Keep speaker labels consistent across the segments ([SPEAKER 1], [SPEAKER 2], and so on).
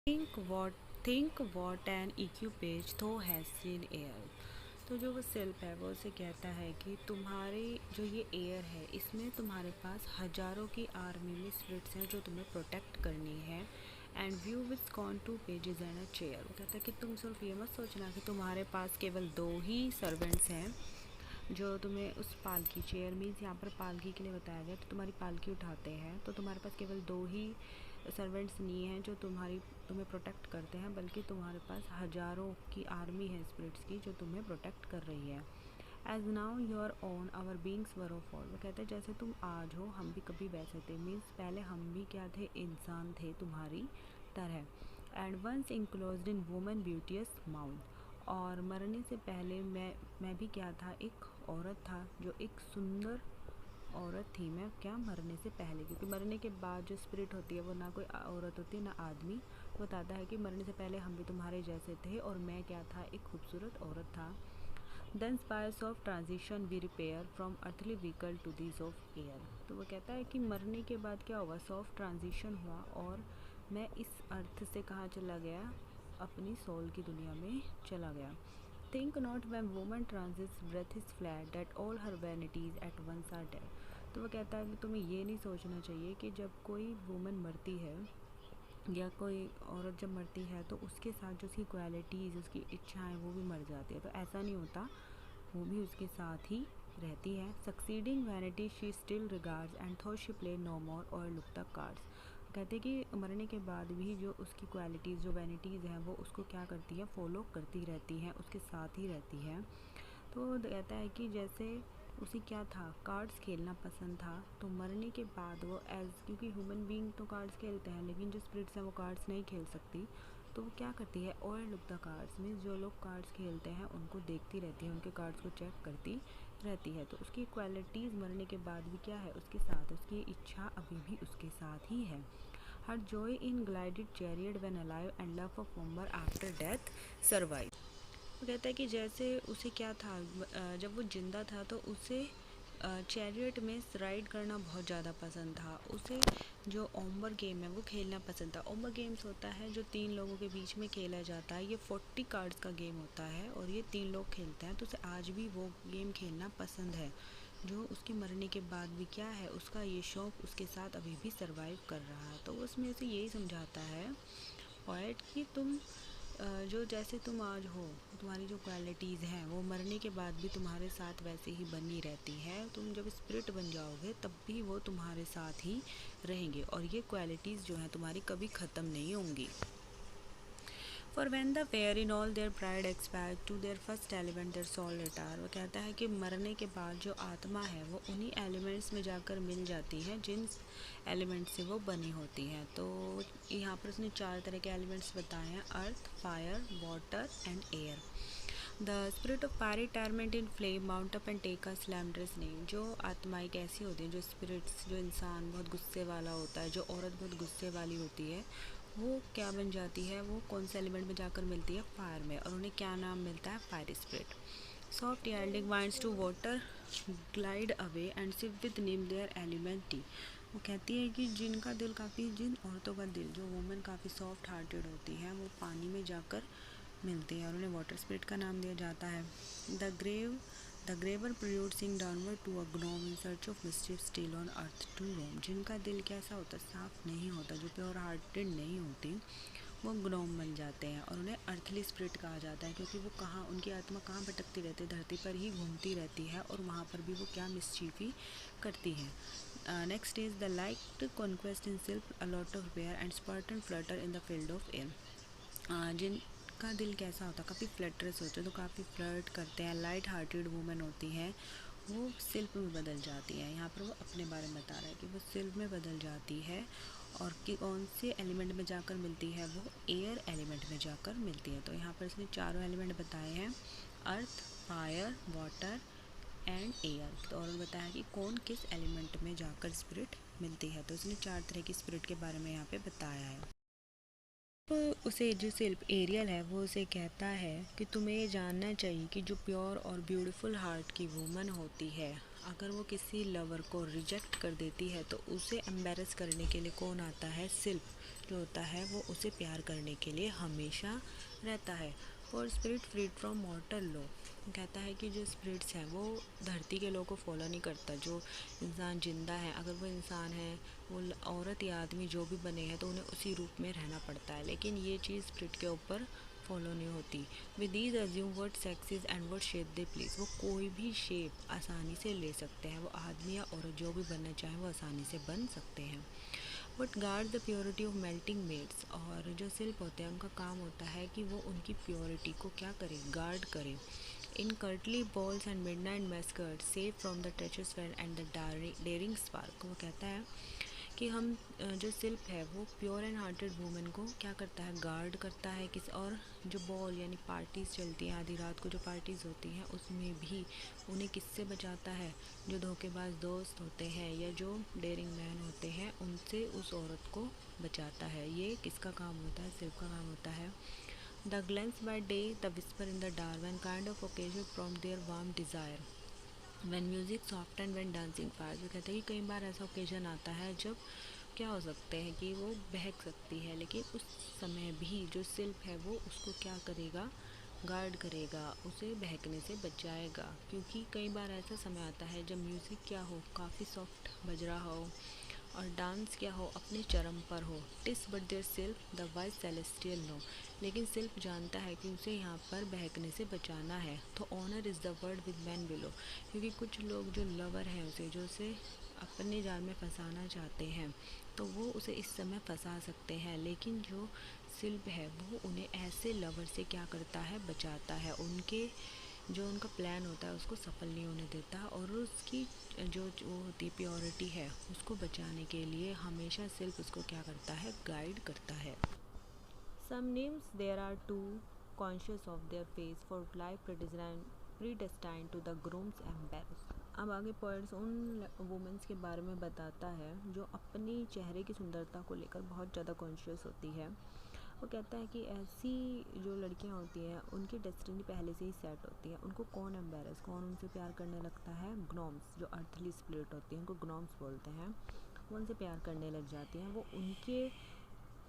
[SPEAKER 1] Think what an EQ page थो has seen air. तो जो वो सेल्फ है वो उसे कहता है कि तुम्हारी जो ये एयर है इसमें तुम्हारे पास हजारों की आर्मी में स्पिरिट्स हैं जो तुम्हें प्रोटेक्ट करनी है। And view with con 2 pages and a chair. वो कहता है कि तुम सिर्फ ये मत सोचना कि तुम्हारे पास केवल 2 ही सर्वेंट्स हैं जो तुम्हें उस पालकी, चेयर मीन्स यहाँ पर पालकी के लिए बताया गया, तो तुम्हारी पालकी उठाते हैं तो तुम्हारे पास केवल 2 ही सर्वेंट्स नहीं हैं जो तुम्हें प्रोटेक्ट करते हैं, बल्कि तुम्हारे पास हजारों की आर्मी है स्पिरिट्स की जो तुम्हें प्रोटेक्ट कर रही है। As now your own hour beings were of all. वो कहते हैं जैसे तुम आज हो हम भी कभी वैसे थे, मीन्स पहले हम भी क्या थे, इंसान थे तुम्हारी तरह। And once enclosed in woman beauteous mount. और मरने से पहले मैं भी क्या था, एक औरत था, जो एक सुंदर औरत थी मैं, क्या मरने से पहले, क्योंकि मरने के बाद जो स्पिरिट होती है वो ना कोई औरत होती है ना आदमी। बताता है कि मरने से पहले हम भी तुम्हारे जैसे थे और मैं क्या था, एक खूबसूरत औरत था। Then by soft transition we repair from earthly vehicle to these of air. तो वो कहता है कि मरने के बाद क्या हुआ, सॉफ्ट ट्रांजिशन हुआ और मैं इस अर्थ से कहाँ चला गया, अपनी सोल की दुनिया में चला गया। Think not when woman transits breath is flat that all her vanities at once are dead. तो वो कहता है कि तुम्हें ये नहीं सोचना चाहिए कि जब कोई वुमन मरती है या कोई औरत जब मरती है तो उसके साथ जो उसकी क्वालिटीज़, उसकी इच्छाएं वो भी मर जाती है। तो ऐसा नहीं होता, वो भी उसके साथ ही रहती है। Succeeding vanity she still regards and thought she play no more और लुक द कार्ड्स। कहते हैं कि मरने के बाद भी जो उसकी क्वालिटीज़, जो वैनिटीज़ हैं, वो उसको क्या करती है, फॉलो करती रहती हैं, उसके साथ ही रहती हैं। तो कहता है कि जैसे उसे क्या था, कार्ड्स खेलना पसंद था, तो मरने के बाद वो क्योंकि ह्यूमन बीइंग तो कार्ड्स खेलते हैं लेकिन जो स्पिरिट्स हैं वो कार्ड्स नहीं खेल सकती, तो वो क्या करती है, और लुक द कार्ड्स मीन्स जो लोग कार्ड्स खेलते हैं उनको देखती रहती है, उनके कार्ड्स को चेक करती रहती है। तो उसकी क्वालिटीज़ मरने के बाद भी क्या है, उसके साथ, उसकी इच्छा अभी भी उसके साथ ही है। Her joy in glided chariot when alive and love of member after death survive. वो कहता है कि जैसे उसे क्या था, जब वो जिंदा था तो उसे चैरियट में राइड करना बहुत ज़्यादा पसंद था। उसे जो ओम्बर गेम है वो खेलना पसंद था। ओम्बर गेम्स होता है जो 3 लोगों के बीच में खेला जाता है। ये 40 कार्ड्स का गेम होता है और ये 3 लोग खेलते हैं। तो उसे आज भी वो गेम खेलना पसंद है, जो उसके मरने के बाद भी क्या है, उसका ये शौक़ उसके साथ अभी भी सर्वाइव कर रहा है। तो उसमें उसे यही समझाता है पोएट कि तुम जो जैसे तुम आज हो, तुम्हारी जो क्वालिटीज़ हैं वो मरने के बाद भी तुम्हारे साथ वैसे ही बनी रहती है। तुम जब स्पिरिट बन जाओगे तब भी वो तुम्हारे साथ ही रहेंगे और ये क्वालिटीज़ जो हैं तुम्हारी कभी ख़त्म नहीं होंगी। For when the fair in all their pride expire to their first element their soul retire. वो कहता है कि मरने के बाद जो आत्मा है वो उन्हीं एलिमेंट्स में जाकर मिल जाती है जिन एलिमेंट से वो बनी होती हैं। तो यहाँ पर उसने 4 तरह के एलिमेंट्स बताए हैं, earth, fire, water and air. The spirit of पारिटायरमेंट in flame mount up and take a salamander's name. जो आत्माएं कैसी होती हैं, जो स्पिरिट्स, जो इंसान बहुत गुस्से वाला होता है, जो औरत बहुत गुस्से वाली होती है, वो क्या बन जाती है, वो कौन से एलिमेंट में जाकर मिलती है, फायर में, और उन्हें क्या नाम मिलता है, fire spirit. Soft yielding minds to water glide away and sip with नेम देयर एलिमेंट टी। वो कहती है कि जिन औरतों का दिल, जो वुमेन काफ़ी सॉफ्ट हार्टेड होती है, वो पानी में जाकर मिलती है और उन्हें वाटर स्पिरिट का नाम दिया जाता है। The graver producing downward to a gnome in search of mischief still on earth to roam. जिनका दिल कैसा होता है, साफ नहीं होता, जो प्योर हार्टेड नहीं होती, वो ग्नोम बन जाते हैं और उन्हें अर्थली स्पिरिट कहा जाता है, क्योंकि वो कहाँ, उनकी आत्मा कहाँ भटकती रहती है, धरती पर ही घूमती रहती है और वहाँ पर भी वो क्या मिस्चीफ ही करती है। Next is the like conquest in self aloft of bear and spartan flutter in the field of air. जिनका दिल कैसा होता है, काफ़ी फ्लटरस होते हैं, तो काफ़ी फ्लर्ट करते हैं, लाइट हार्टेड वुमेन होती हैं, वो शिल्प में बदल जाती है। यहाँ पर वो अपने बारे में बता रहा है कि वो शिल्प में बदल जाती है और कि कौन से एलिमेंट में जाकर मिलती है, वो एयर एलिमेंट में जाकर मिलती है। तो यहाँ पर इसने 4 एलिमेंट बताए हैं, earth, fire, water and air. तो और बताया कि कौन किस एलिमेंट में जाकर स्पिरिट मिलती है। तो इसने 4 तरह की स्पिरिट के बारे में यहाँ पे बताया है। तो उसे जो शिल्प एरियल है वो उसे कहता है कि तुम्हें ये जानना चाहिए कि जो प्योर और ब्यूटीफुल हार्ट की वुमन होती है, अगर वो किसी लवर को रिजेक्ट कर देती है तो उसे एम्बेरस करने के लिए कौन आता है, शिल्प। जो होता है वो उसे प्यार करने के लिए हमेशा रहता है। और spirit freed from mortal law कहता है कि जो स्पिरिट्स हैं वो धरती के लॉ को फॉलो नहीं करता। जो इंसान जिंदा है, अगर वो इंसान है, वो औरत या आदमी जो भी बने हैं, तो उन्हें उसी रूप में रहना पड़ता है। लेकिन ये चीज़ स्पिरिट के ऊपर फॉलो नहीं होती। With these assume what sexes and what shape they please, वो कोई भी शेप आसानी से ले सकते हैं। वो आदमी या औरत जो भी बनना चाहें वो आसानी से बन सकते हैं। But guard the purity of melting maids, और जो शिल्प होते हैं उनका काम होता है कि वो उनकी प्योरिटी को क्या करें, गार्ड करें। In courtly balls and midnight masquerade save from the touches and the daring spark, वो कहता है कि हम जो शिल्प है वो प्योर एंड हार्टेड वुमेन को क्या करता है, गार्ड करता है। किस और जो बॉल यानी पार्टीज़ चलती हैं आधी रात को, जो पार्टीज़ होती हैं उसमें भी उन्हें किससे बचाता है, जो धोखेबाज दोस्त होते हैं या जो डेयरिंग मैन होते हैं उनसे उस औरत को बचाता है। ये किसका काम होता है, शिल्प का काम होता है। The glance by day the whisper in the dark and kind of occasion from their warm desire when music soft and when dancing fire, जो कहते हैं कि कई बार ऐसा ओकेजन आता है जब क्या हो सकते हैं कि वो बहक सकती है, लेकिन उस समय भी जो शिल्प है वो उसको क्या करेगा, गार्ड करेगा, उसे बहकने से बचाएगा। क्योंकि कई बार ऐसा समय आता है जब म्यूज़िक क्या हो, काफ़ी सॉफ्ट बज रहा हो और डांस क्या हो, अपने चरम पर हो। TISS but there सिल्फ the wise celestial no, लेकिन सिल्फ जानता है कि उसे यहाँ पर बहकने से बचाना है। तो honour is the word with man below, क्योंकि कुछ लोग जो लवर हैं उसे, जो उसे अपने जाल में फंसाना चाहते हैं, तो वो उसे इस समय फंसा सकते हैं। लेकिन जो शिल्प है वो उन्हें ऐसे लवर से क्या करता है, बचाता है। उनके जो उनका प्लान होता है उसको सफल नहीं होने देता, और उसकी जो वो होती प्योरिटी है उसको बचाने के लिए हमेशा शिल्प उसको क्या करता है, गाइड करता है। Some names there are too conscious of their face for life predestined to the grooms embrace. अब आगे पॉइंट्स उन वुमेंस के बारे में बताता है जो अपनी चेहरे की सुंदरता को लेकर बहुत ज़्यादा कॉन्शियस होती है। वो कहता है कि ऐसी जो लड़कियां होती हैं उनकी डेस्टिनी पहले से ही सेट होती है। उनको कौन एम्बेरस, कौन उनसे प्यार करने लगता है, ग्नोम्स, जो अर्थली स्पिरिट होती हैं उनको ग्नोम्स बोलते हैं। वो उनसे प्यार करने लग जाती हैं, वो उनके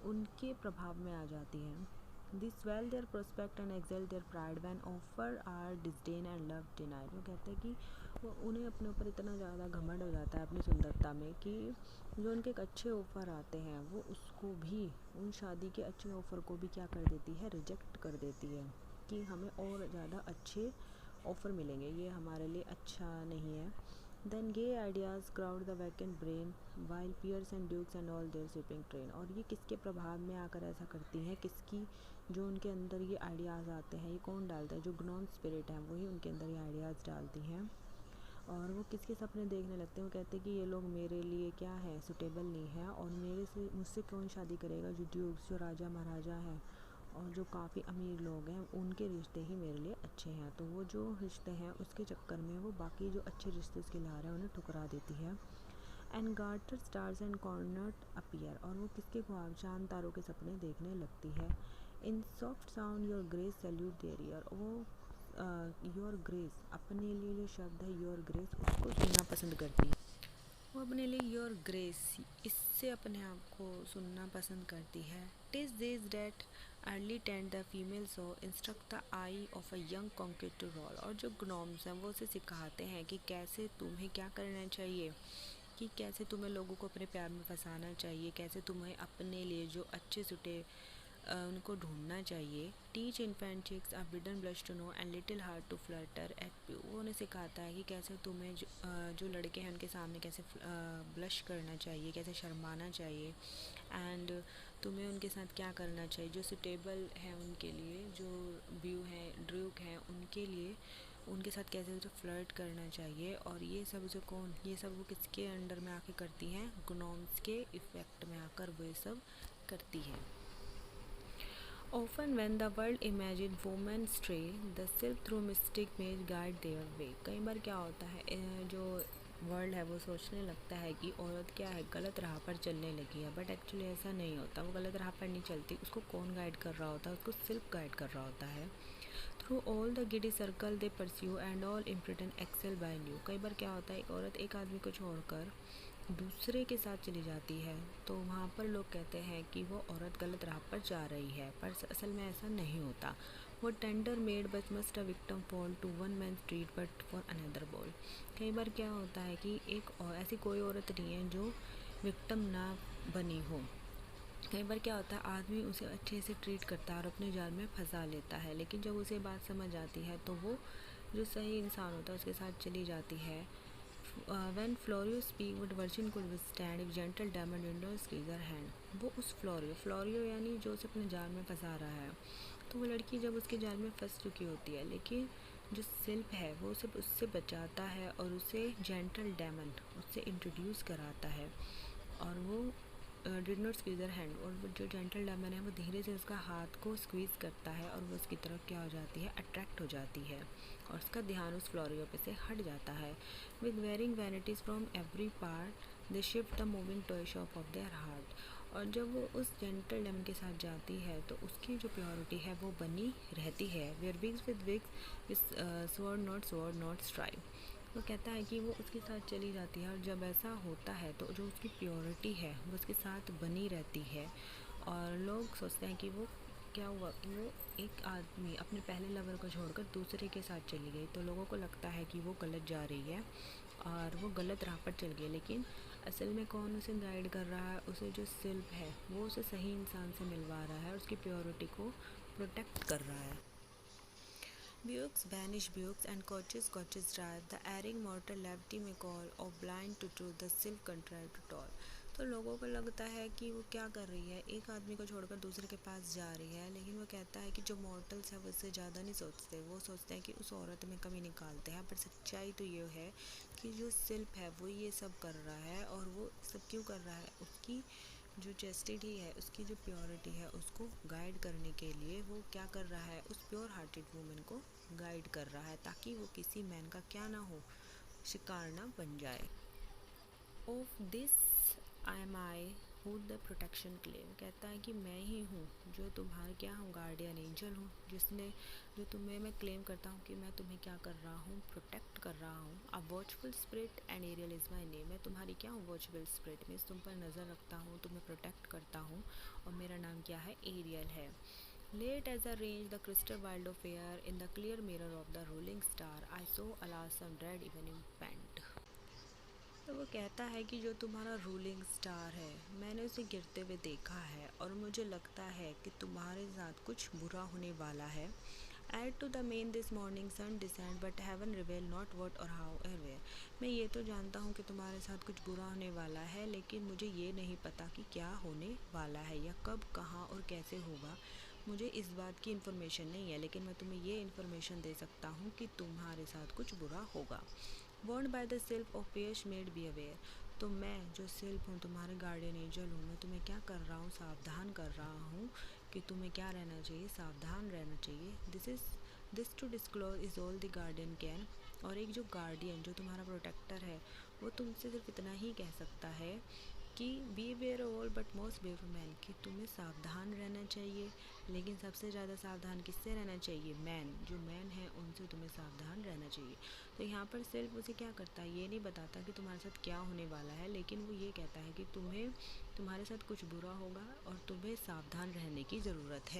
[SPEAKER 1] उनके प्रभाव में आ जाती हैं। This swell their prospect and exalt their pride when offer are disdain and love denied। वो कहते हैं कि वो उन्हें अपने ऊपर इतना ज़्यादा घमंड हो जाता है अपनी सुंदरता में कि जो उनके एक अच्छे ऑफ़र आते हैं वो उसको भी, उन शादी के अच्छे ऑफ़र को भी क्या कर देती है, रिजेक्ट कर देती है कि हमें और ज़्यादा अच्छे ऑफ़र मिलेंगे, ये हमारे लिए अच्छा नहीं है। Then gay ideas crowd the vacant brain while peers and dukes and all their sweeping train। और ये किसके प्रभाव में आकर ऐसा करती हैं, किसकी जो उनके अंदर ये आइडियाज़ आते हैं, ये कौन डालता है, जो ग्नोम स्पिरिट हैं वही उनके अंदर ये आइडियाज़ डालती हैं। और वो किसके सपने देखने लगते हैं, वो कहते हैं कि ये लोग मेरे लिए क्या है, सुटेबल नहीं है, और मुझसे कौन शादी करेगा, जो ड्यूक्स, जो राजा महाराजा हैं और जो काफ़ी अमीर लोग हैं उनके रिश्ते ही मेरे लिए अच्छे हैं। तो वो जो रिश्ते हैं उसके चक्कर में वो बाकी जो अच्छे रिश्ते उसके ला रहे हैं उन्हें ठुकरा देती है। And garter stars and coronet appear, और वो किसके ख्वाब, चांद तारों के सपने देखने लगती है। In soft sound your grace salute their ear, वो योर ग्रेस, अपने लिए जो शब्द है योर ग्रेस उसको सुनना पसंद करती है। वो अपने लिए योर ग्रेस, इससे अपने आप को सुनना पसंद करती है। Tis this date early tend the female so instruct the eye of a young concrete to roll, और जो ग्नोम्स हैं वो उसे सिखाते हैं कि कैसे तुम्हें क्या करना चाहिए, कि कैसे तुम्हें लोगों को अपने प्यार में फंसाना चाहिए, कैसे तुम्हें अपने लिए जो अच्छे सुटे उनको ढूंढना चाहिए। Teach infant cheeks a bidden blush to know and little heart to flutter at view, वो उन्हें सिखाता है कि कैसे तुम्हें जो लड़के हैं उनके सामने कैसे ब्लश करना चाहिए, कैसे शर्माना चाहिए, एंड तुम्हें उनके साथ क्या करना चाहिए, जो सुटेबल है उनके लिए, जो व्यू हैं, ड्रूक हैं, उनके लिए उनके साथ कैसे उसे फ्लर्ट करना चाहिए। और ये सब जो कौन, ये सब वो किसके अंडर में आके करती हैं, ग्नोम्स के इफ़ेक्ट में आकर वो ये सब करती हैं। Often when the world imagine women stray, the silk through mystic may guide their way। कई बार क्या होता है, जो वर्ल्ड है वो सोचने लगता है कि औरत क्या है, गलत राह पर चलने लगी है, बट एक्चुअली ऐसा नहीं होता। वो गलत राह पर नहीं चलती, उसको कौन गाइड कर रहा होता है, उसको सिल्क गाइड कर रहा होता है। Through all the giddy circle they pursue and all impertinent excel by new. कई बार क्या होता है, एक औरत एक आदमी को छोड़कर दूसरे के साथ चली जाती है तो वहाँ पर लोग कहते हैं कि वो औरत गलत राह पर जा रही है, पर असल में ऐसा नहीं होता। वो tender maid but must a victim fall to one man street but for another ball. कई बार क्या होता है कि एक और ऐसी कोई औरत नहीं है जो विक्टम ना बनी हो। कई बार क्या होता है, आदमी उसे अच्छे से ट्रीट करता है और अपने जाल में फंसा लेता है, लेकिन जब उसे बात समझ आती है तो वो जो सही इंसान होता है उसके साथ चली जाती है। When Florio speak what virgin could withstand if gentle diamond window squeeze her hand। वो उस फ्लोरियो यानी जो उसे अपने जाल में फंसा रहा है, तो वो लड़की जब उसके जाल में फंस चुकी होती है, लेकिन जो सिल्प है वो उसे उससे बचाता है और उसे जेंटल डायमंड उससे इंट्रोड्यूस कराता है। और वो did not squeeze her hand, और वो जो जेंटल डायमंड है वो धीरे से उसका हाथ को स्क्वीज़ करता है और वो उसकी तरफ क्या हो जाती है, अट्रैक्ट हो जाती है, और उसका ध्यान उस फ्लोरियो पे से हट जाता है। With wearing vanities from every part they shift the moving toy shop of their heart. और जब वो उस जेंटल डायमंड के साथ जाती है तो उसकी जो प्योरिटी है वो बनी रहती है। Where wigs with wigs sword not strive. वो कहता है कि वो उसके साथ चली जाती है, और जब ऐसा होता है तो जो उसकी प्योरिटी है वो उसके साथ बनी रहती है। और लोग सोचते हैं कि वो क्या हुआ कि वो एक आदमी अपने पहले लवर को छोड़कर दूसरे के साथ चली गई, तो लोगों को लगता है कि वो गलत जा रही है और वो गलत राह पर चल गई, लेकिन असल में कौन उसे गाइड कर रहा है, उसे जो सिल्प है वो उसे सही इंसान से मिलवा रहा है, उसकी प्योरिटी को प्रोटेक्ट कर रहा है। Buick's banish Buicks and coaches drive, the erring mortal left him a call of blind to truth, the silk contrived to toll। तो लोगों को लगता है कि वो क्या कर रही है, एक आदमी को छोड़कर दूसरे के पास जा रही है, लेकिन वो कहता है कि जो मॉर्टल्स है वो इससे ज़्यादा नहीं सोचते, वो सोचते हैं कि उस औरत में कमी निकालते हैं, पर सच्चाई तो ये है कि जो सिल्प है वो ये सब कर रहा है। और वो सब क्यों कर रहा है, उसकी जो चेस्टिटी है, उसकी जो प्योरिटी है उसको गाइड करने के लिए वो क्या कर रहा है, उस प्योर हार्टेड वूमेन को गाइड कर रहा है, ताकि वो किसी मैन का क्या ना हो, शिकार ना बन जाए। Of this I who the protection claim. कहता है कि मैं ही हूँ जो तुम्हारा क्या हूँ, गार्डियन एंजल हूँ, जिसने जो तुम्हें मैं क्लेम करता हूँ कि मैं तुम्हें क्या कर रहा हूँ, प्रोटेक्ट कर रहा हूँ। A watchful spirit and Ariel is my name. मैं तुम्हारी क्या हूँ, वॉचफुल स्पिरिट, मैं तुम पर नज़र रखता हूँ, तुम्हें प्रोटेक्ट करता हूँ, और मेरा नाम क्या है, एरियल है। Late as I ranged the crystal wild of air in the clear mirror of the rolling star, I saw alas some dread even impend। तो वो कहता है कि जो तुम्हारा रूलिंग स्टार है मैंने उसे गिरते हुए देखा है, और मुझे लगता है कि तुम्हारे साथ कुछ बुरा होने वाला है। Add to the main this morning sun descend but heaven reveal not what or how or where। मैं ये तो जानता हूँ कि तुम्हारे साथ कुछ बुरा होने वाला है, लेकिन मुझे ये नहीं पता कि क्या होने वाला है या कब, कहाँ और कैसे होगा। मुझे इस बात की इन्फॉर्मेशन नहीं है, लेकिन मैं तुम्हें ये इन्फॉर्मेशन दे सकता हूँ कि तुम्हारे साथ कुछ बुरा होगा। Bond by the self of पेश मेड बी अवेयर। तो मैं जो सेल्फ हूँ, तुम्हारे गार्डियन एंजल हूँ, मैं तुम्हें क्या कर रहा हूँ, सावधान कर रहा हूँ कि तुम्हें क्या रहना चाहिए, सावधान रहना चाहिए। This to disclose is all the guardian can. और एक जो गार्डियन जो तुम्हारा प्रोटेक्टर है वो तुमसे सिर्फ इतना ही कह सकता है कि beware all but most beware man, कि तुम्हें सावधान रहना चाहिए, लेकिन सबसे ज़्यादा सावधान किससे रहना चाहिए, मैन, जो मैन है उनसे तुम्हें सावधान रहना चाहिए। तो यहाँ पर सेल्फ उसे क्या करता है, ये नहीं बताता कि तुम्हारे साथ क्या होने वाला है, लेकिन वो ये कहता है कि तुम्हें तुम्हारे साथ कुछ बुरा होगा और तुम्हें सावधान रहने की ज़रूरत है।